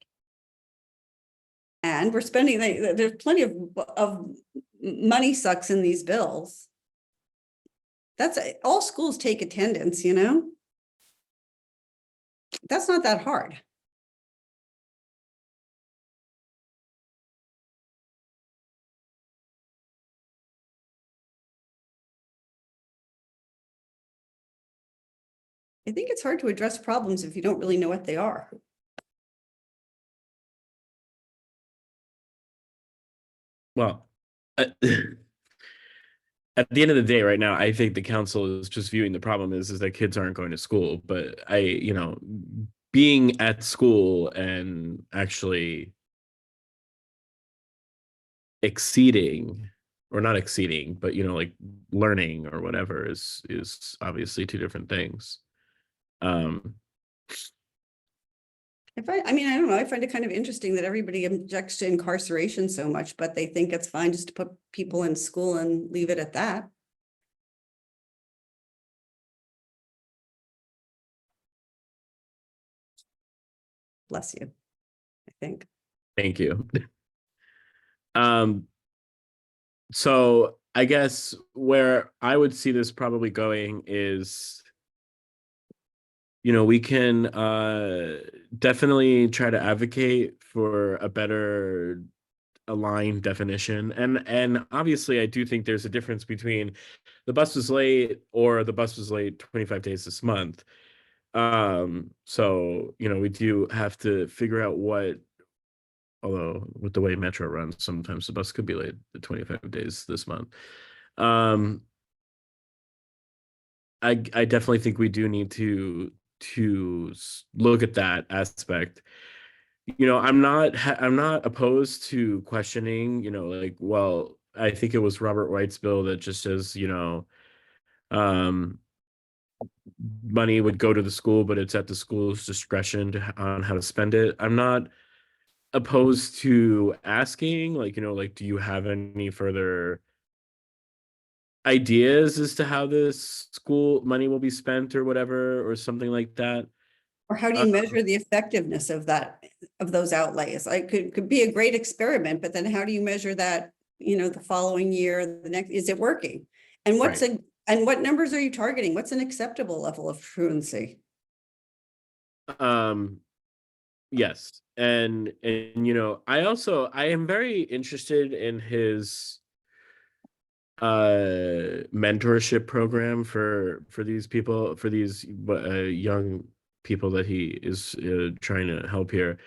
And we're spending, there's plenty of money sucks in these bills. That's, all schools take attendance, you know? That's not that hard. I think it's hard to address problems if you don't really know what they are. well, at the end of the day, right now, I think the council is just viewing the problem is that kids aren't going to school. But you know, being at school and actually exceeding, or not exceeding, but you know, like learning or whatever is obviously two different things. I mean, I don't know, I find it kind of interesting that everybody objects to incarceration so much, but they think it's fine just to put people in school and leave it at that. Bless you, I think. Thank you. So I guess where I would see this probably going is, you know, we can definitely try to advocate for a better aligned definition. And obviously I do think there's a difference between the bus was late or the bus was late 25 days this month. So, you know, we do have to figure out what, although with the way Metro runs, sometimes the bus could be late the 25 days this month. I definitely think we do need to look at that aspect. You know, I'm not opposed to questioning, you know, like, well, I think it was Robert White's bill that just says, you know, money would go to the school, but it's at the school's discretion on how to spend it. I'm not opposed to asking, like, you know, like, do you have any further ideas as to how this school money will be spent or whatever, or something like that? Or how do you measure the effectiveness of that, of those outlays? Like, could be a great experiment, but then how do you measure that, you know, the following year, the next, is it working? And and what numbers are you targeting? What's an acceptable level of truancy? Yes. And you know, I am very interested in his mentorship program for these people, for these young people that he is trying to help here.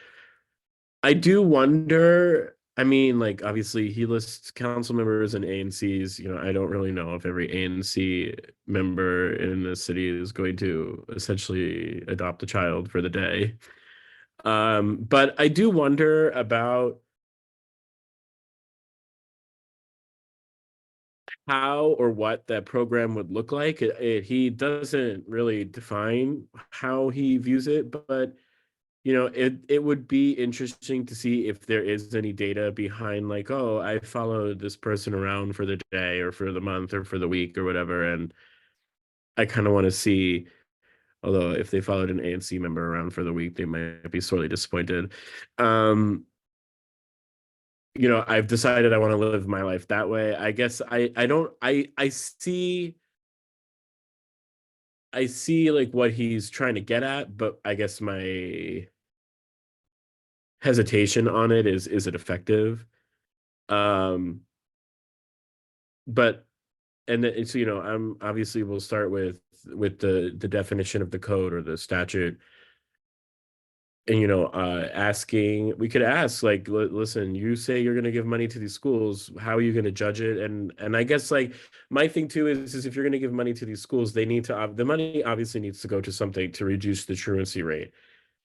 I do wonder, I mean, like, obviously he lists council members and ANCs. You know, I don't really know if every ANC member in the city is going to essentially adopt a child for the day. But I do wonder about how or what that program would look like. He doesn't really define how he views it, but you know, it would be interesting to see if there is any data behind, like, oh, I followed this person around for the day or for the month or for the week or whatever, and I kind of want to see. Although if they followed an ANC member around for the week, they might be sorely disappointed. You know, I've decided I want to live my life that way. I guess I don't I see like what he's trying to get at, but I guess my hesitation on it is it effective? Um but and then so you know, I'm obviously we'll start with the definition of the code or the statute. And you know, asking, we could ask like, listen, you say you're going to give money to these schools, how are you going to judge it? And I guess like my thing too is if you're going to give money to these schools, they need to the money obviously needs to go to something to reduce the truancy rate.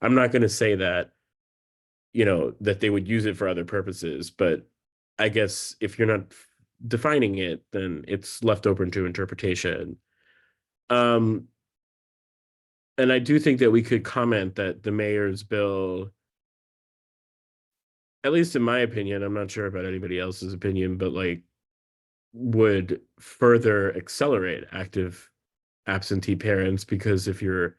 I'm not going to say that, you know, that they would use it for other purposes, but I guess if you're not defining it, then it's left open to interpretation. um and I do think that we could comment that the mayor's bill, at least in my opinion, I'm not sure about anybody else's opinion, but like would further accelerate active absentee parents, because if you're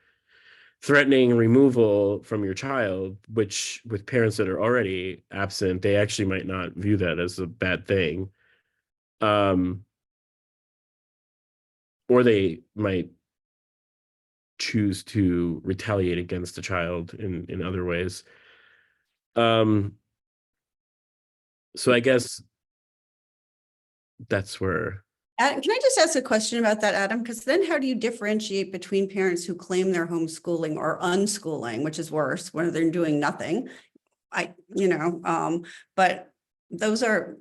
threatening removal from your child, which with parents that are already absent, they actually might not view that as a bad thing. Um, or they might choose to retaliate against the child in other ways. Um, so I guess that's where. Adam, can I just ask a question about that, Adam? Because then how do you differentiate between parents who claim they're homeschooling or unschooling, which is worse, when they're doing nothing? But those are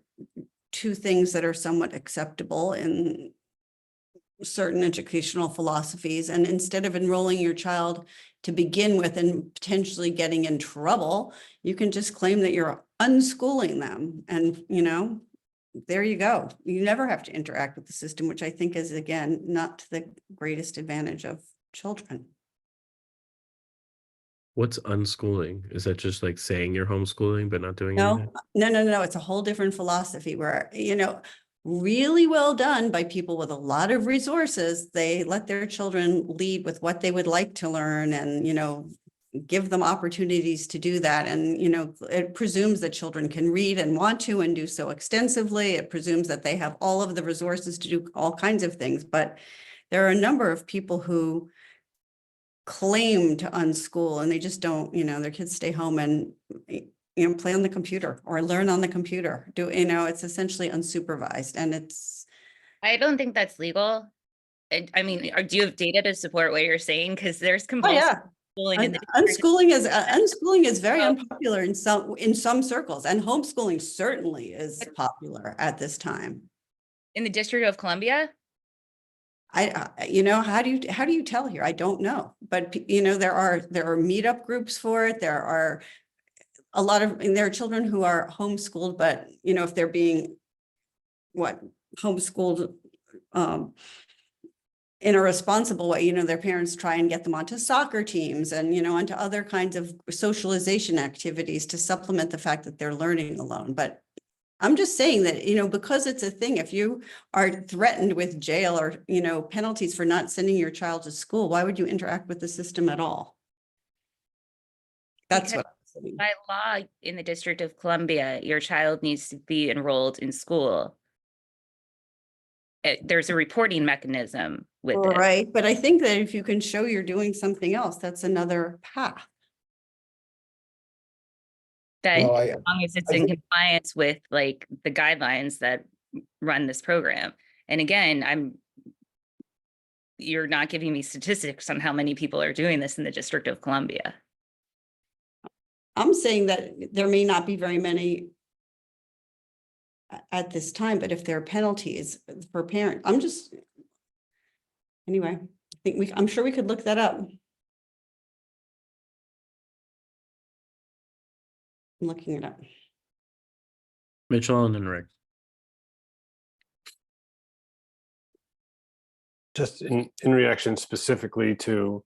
two things that are somewhat acceptable in certain educational philosophies. And instead of enrolling your child to begin with and potentially getting in trouble, you can just claim that you're unschooling them. And, you know, there you go. You never have to interact with the system, which I think is, again, not to the greatest advantage of children. What's unschooling? Is that just like saying you're homeschooling but not doing No, anything? no. It's a whole different philosophy where, you know, really well done by people with a lot of resources. They let their children lead with what they would like to learn and, you know, give them opportunities to do that. And, you know, it presumes that children can read and want to and do so extensively. It presumes that they have all of the resources to do all kinds of things. But there are a number of people who claim to unschool and they just don't, you know, their kids stay home and, you know, play on the computer or learn on the computer. You know, it's essentially unsupervised and it's. I don't think that's legal. I mean, do you have data to support what you're saying? Because there's Oh, compulsory yeah. schooling in the Unschooling is very Oh. unpopular in some circles, and homeschooling certainly is popular at this time. in the District of Columbia. You know, how do you tell here? I don't know, but you know, there are meetup groups for it. There are a lot of, and there are children who are homeschooled, but you know, if they're being homeschooled in a responsible way, you know, their parents try and get them onto soccer teams and, you know, onto other kinds of socialization activities to supplement the fact that they're learning alone. But I'm just saying that, you know, because it's a thing, if you are threatened with jail or, you know, penalties for not sending your child to school, why would you interact with the system at all? That's Because what I'm saying. by law in the District of Columbia, your child needs to be enrolled in school. There's a reporting mechanism with it. Right, but I think that if you can show you're doing something else, that's another path. That Well, as long as it's I in think- compliance with like the guidelines that run this program. And again, you're not giving me statistics on how many people are doing this in the District of Columbia. I'm saying that there may not be very many at this time, but if there are penalties for parents, anyway, I'm sure we could look that up. I'm looking it up. Mitchell and then Rick. just in reaction specifically to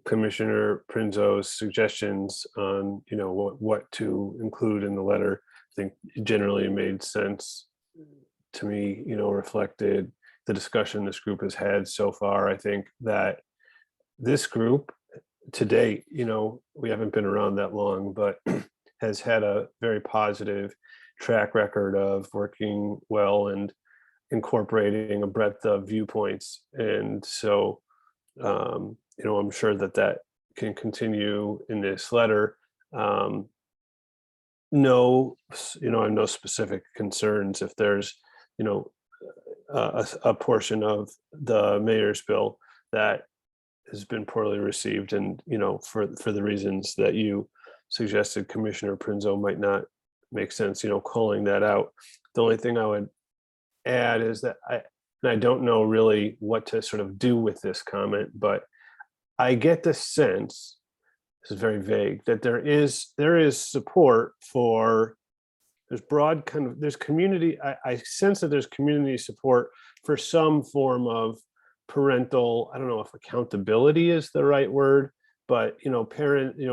Commissioner Prinzo's suggestions on, you know, what to include in the letter, I think generally made sense to me, you know, reflected the discussion this group has had so far. I think that this group to date, you know, we haven't been around that long, but has had a very positive track record of working well and incorporating a breadth of viewpoints. And so, you know, I'm sure that that can continue in this letter. No, you know, I have no specific concerns if there's, you know, a portion of the mayor's bill that has been poorly received, and you know, for the reasons that you suggested, Commissioner Prinzo, might not make sense, you know, calling that out. The only thing I would add is that I don't know really what to sort of do with this comment, but I get the sense, this is very vague, that there is support for, there's broad kind of, there's community, I sense that there's community support for some form of parental, I don't know if accountability is the right word, but you know,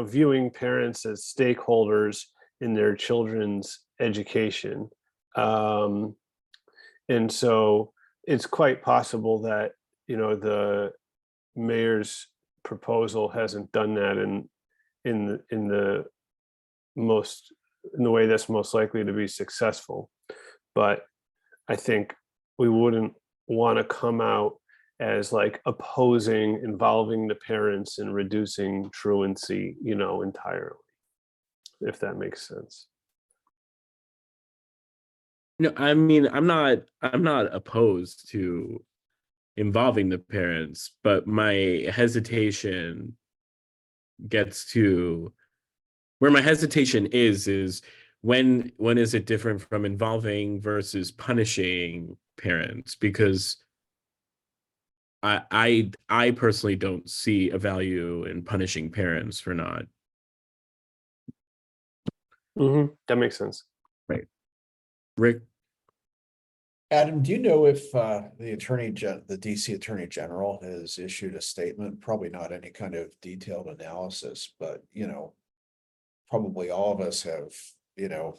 viewing parents as stakeholders in their children's education. And so it's quite possible that, you know, the mayor's proposal hasn't done that in the way that's most likely to be successful. But I think we wouldn't want to come out as like opposing involving the parents and reducing truancy, you know, entirely, if that makes sense. No, I mean, I'm not opposed to involving the parents, but my hesitation gets to where my hesitation is when is it different from involving versus punishing parents? Because I personally don't see a value in punishing parents for not. That makes sense. Right. Rick? Adam, do you know if the DC Attorney General has issued a statement? Probably not any kind of detailed analysis, but you know, probably all of us have, you know,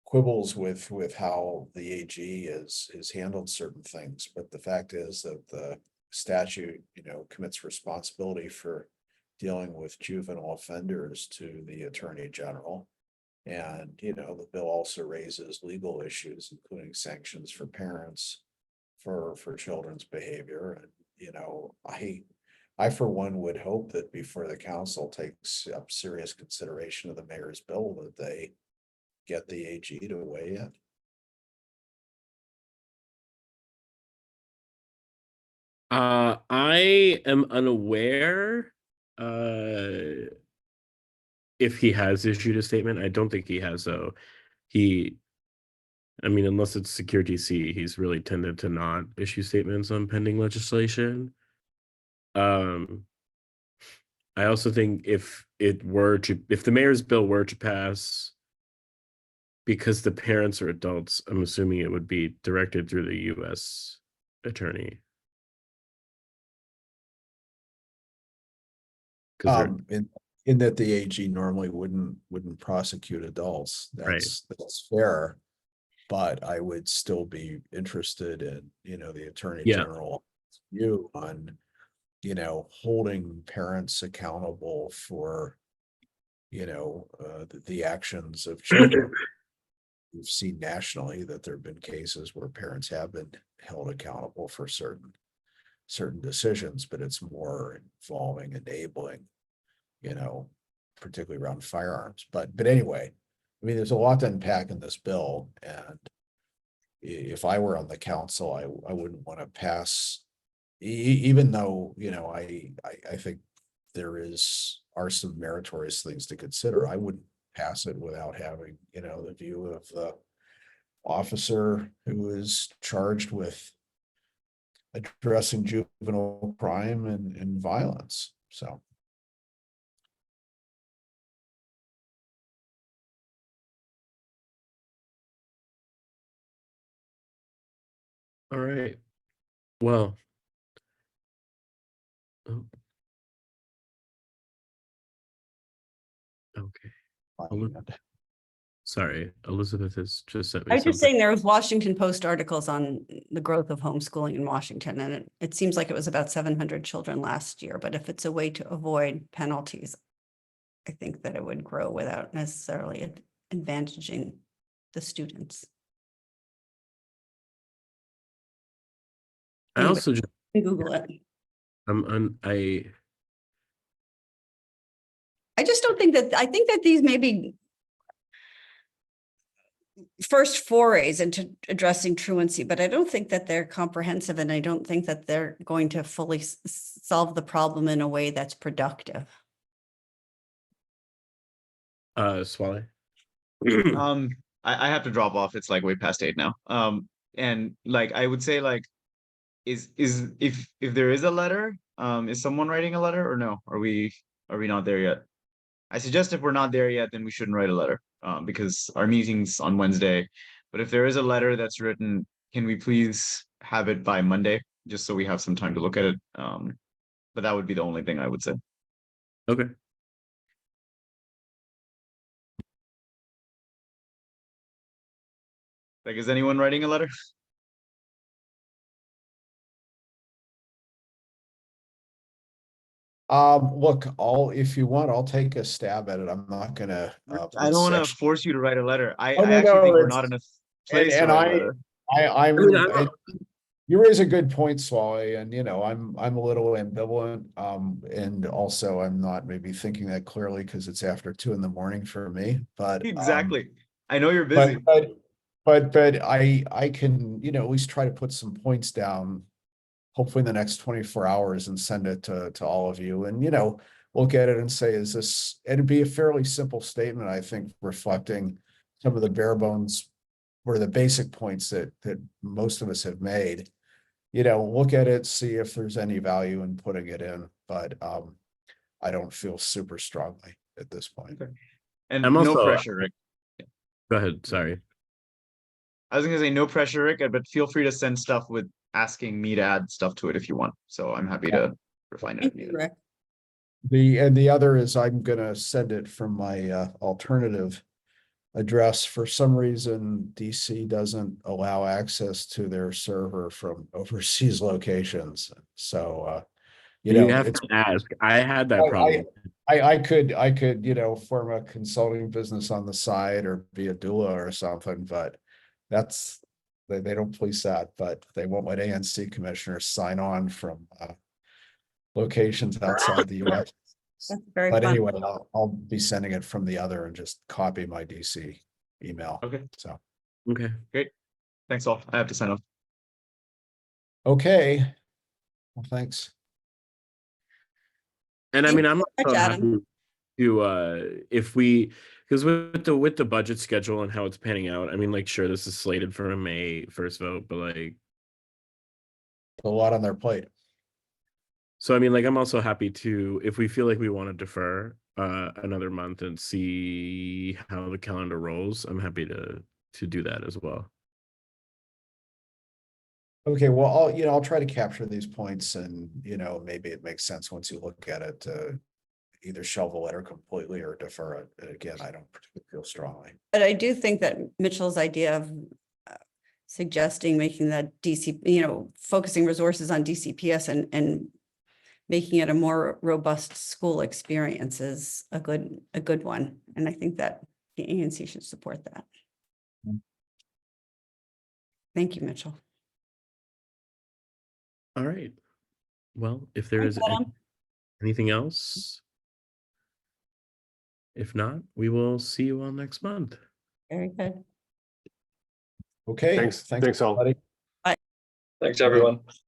quibbles with how the AG is handled certain things. But the fact is that the statute, you know, commits responsibility for dealing with juvenile offenders to the Attorney General. And, you know, the bill also raises legal issues, including sanctions for parents for children's behavior. And, you know, I for one would hope that before the council takes up serious consideration of the mayor's bill, that they get the AG to weigh in. I am unaware if he has issued a statement. I don't think he has, though. I mean, unless it's Security C, he's really tended to not issue statements on pending legislation. I also think if the mayor's bill were to pass, because the parents are adults, I'm assuming it would be directed through the U.S. attorney. In that the AG normally wouldn't prosecute adults. That's fair. But I would still be interested in, you know, the Attorney General view on, you know, holding parents accountable for, you know, the actions of children. We've seen nationally that there have been cases where parents have been held accountable for certain decisions, but it's more involving enabling, you know, particularly around firearms. But anyway, I mean, there's a lot to unpack in this bill, and if I were on the council, I wouldn't want to pass, even though, you know, I think there are some meritorious things to consider. I wouldn't pass it without having, you know, the view of the officer who is charged with addressing juvenile crime and violence. So. All right. Well, Oh. Okay. Sorry, Elizabeth has just sent me I was just something. saying there was Washington Post articles on the growth of homeschooling in Washington, and it seems like it was about 700 children last year, but if it's a way to avoid penalties, I think that it would grow without necessarily advantaging the students. I Anyway, also just Google it. I just don't think that, I think that these may be first forays into addressing truancy, but I don't think that they're comprehensive, and I don't think that they're going to fully solve the problem in a way that's productive. Swally. I have to drop off. It's like way past 8 now. And like I would say, like, is if there is a letter, is someone writing a letter or no? Are we not there yet? I suggest if we're not there yet, then we shouldn't write a letter, because our meeting's on Wednesday. But if there is a letter that's written, can we please have it by Monday, just so we have some time to look at it? But that would be the only thing I would say. Okay. Like, is anyone writing a letter? Look, if you want, I'll take a stab at it. I'm not gonna. I don't want to force you to write a letter. I Oh, no, actually no, think we're it's- not in a place to and write a letter. I'm. I mean, I don't- You raise a good point, Swally, and I'm a little ambivalent. And also I'm not maybe thinking that clearly because it's after 2 a.m. for me, but. Exactly. I know you're busy. But I can, at least try to put some points down, hopefully in the next 24 hours, and send it to all of you. And, look at it and say, it'd be a fairly simple statement, I think, reflecting some of the bare bones or the basic points that most of us have made. Look at it, see if there's any value in putting it in, but I don't feel super strongly at this point. Okay. And I'm no also- pressure, Rick. Go ahead. Sorry. I was gonna say no pressure, Rick, but feel free to send stuff with asking me to add stuff to it if you want. So I'm happy to refine it if Thank you, needed. Rick. The other is I'm gonna send it from my alternative address. For some reason, DC doesn't allow access to their server from overseas locations. So You have it's to ask. I had that problem. I could, form a consulting business on the side or be a doula or something, but they don't police that, but they won't let ANC commissioners sign on from locations outside the US. That's very But fun. anyway, I'll be sending it from the other and just copy my DC email. Okay, So, Okay. thanks all. I have to sign off. okay. Well, thanks. And I Thank mean, you I'm so much, also Adam. happy to because with the budget schedule and how it's panning out, I mean, like, sure, this is slated for a May 1st vote, but like, A lot on their plate. so I mean, like, I'm also happy to, if we feel like we want to defer another month and see how the calendar rolls, I'm happy to do that as well. Okay, well, I'll try to capture these points and, maybe it makes sense once you look at it to either shelve the letter completely or defer it. And again, I don't particularly feel strongly. But I do think that Mitchell's idea of suggesting making that DC, focusing resources on DCPS and making it a more robust school experience is a good one. And I think that the ANC should support that. Thank you, Mitchell. All right. Well, if there is Thanks, Adam. anything else, if not, we will see you all next month. Very good. Okay. Thanks all. everybody. Thanks, everyone.